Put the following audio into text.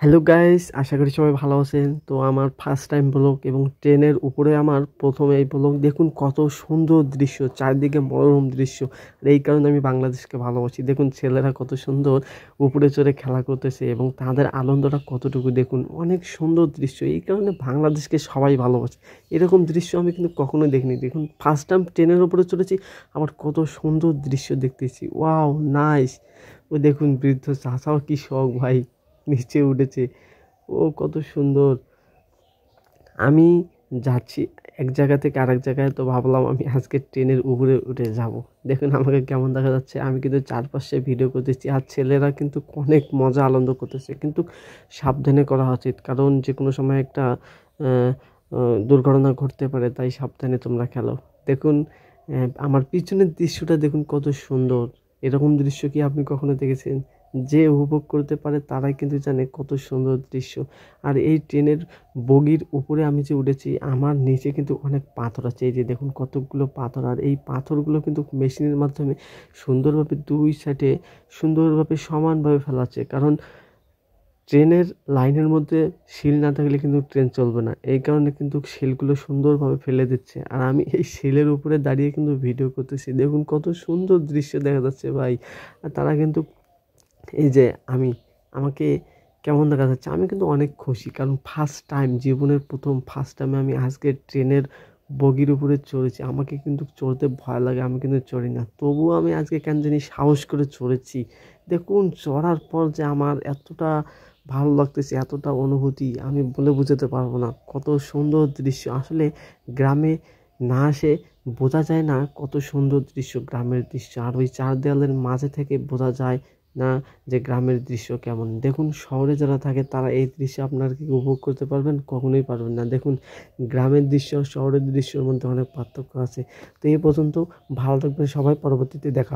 Hello guys, আশা করি সবাই ভালো আছেন। তো আমার ফার্স্ট টাইম ব্লগ এবং ট্রেনের উপরে আমার প্রথম এই ব্লগ। দেখুন কত সুন্দর দৃশ্য, চারদিকে মনোরম দৃশ্য। আর এই কারণে আমি বাংলাদেশকে ভালোবাসি। দেখুন ছেলেরা কত সুন্দর উপরে চড়ে খেলা করতেছে এবং তাদের আনন্দটা কতটুকু দেখুন, অনেক সুন্দর দৃশ্য। এই কারণে বাংলাদেশকে সবাই ভালোবাসে। এরকম দৃশ্য আমি কিন্তু কখনোই দেখিনি। দেখুন ফার্স্ট টাইম ট্রেনের উপরে চড়েছি, আমার কত সুন্দর দৃশ্য দেখতেছি। Wow, nice. ও দেখুন বৃদ্ধ চাচাও কি শখ ভাই, নিচে উঠেছে। ও কত সুন্দর। আমি যাচ্ছি এক জায়গা থেকে আরেক জায়গায়, তো ভাবলাম আমি আজকে ট্রেনের উপরে উঠে যাব। দেখুন আমাকে কেমন দেখা যাচ্ছে। আমি কিন্তু চারপাশে ভিডিও করতেছি আর ছেলেরা কিন্তু অনেক মজা আনন্দ করতেছে, কিন্তু সাবধানে করা উচিত, কারণ যে কোনো সময় একটা আহ, দুর্ঘটনা ঘটতে পারে, তাই সাবধানে তোমরা খেলো। দেখুন আমার পিছনের দৃশ্যটা দেখুন কত সুন্দর। এরকম দৃশ্য কি আপনি কখনো দেখেছেন? যে উপভোগ করতে পারে তারাই কিন্তু জানে কত সুন্দর দৃশ্য। আর এই ট্রেনের বগির উপরে আমি যে উঠেছি, আমার নিচে কিন্তু অনেক পাথর আছে। এই যে দেখুন কতগুলো পাথর, আর এই পাথরগুলো কিন্তু মেশিনের মাধ্যমে সুন্দরভাবে দুই সাইডে সুন্দরভাবে সমানভাবে ফেলাচ্ছে, কারণ ট্রেনের লাইনের মধ্যে শিল না থাকলে কিন্তু ট্রেন চলবে না। এই কারণে কিন্তু শিলগুলো সুন্দরভাবে ফেলে দিচ্ছে, আর আমি এই শিলের উপরে দাঁড়িয়ে কিন্তু ভিডিও করতেছি। দেখুন কত সুন্দর দৃশ্য দেখা যাচ্ছে ভাই। আর তারা কিন্তু এই যে আমাকে কেমন দেখা যাচ্ছে, আমি কিন্তু অনেক খুশি, কারণ ফার্স্ট টাইম জীবনের প্রথম ফার্স্ট টাইমে আমি আজকে ট্রেনের বগির উপরে চড়েছি। আমাকে কিন্তু চড়তে ভয় লাগে, আমি কিন্তু চড়ি না, তবুও আমি আজকে কেন জানি সাহস করে চড়েছি। দেখুন চড়ার পর যে আমার এতটা ভালো লাগতেছে, এতটা অনুভূতি আমি বলে বোঝাতে পারবো না। কত সুন্দর দৃশ্য, আসলে গ্রামে না আসে বোঝা যায় না কত সুন্দর দৃশ্য, গ্রামের দৃশ্য। আর ওই চার দেওয়ালের মাঝে থেকে বোঝা যায় না যে গ্রামের দৃশ্য কেমন। দেখুন শহরে যারা থাকে তারা এই দৃশ্য আপনার কি উপভোগ করতে পারবেন? কখনোই পারবেন না। দেখুন গ্রামের দৃশ্য শহরের দৃশ্যের মধ্যে অনেক পার্থক্য আছে। তো এই পর্যন্ত, ভালো থাকবেন সবাই, পরবর্তীতে দেখা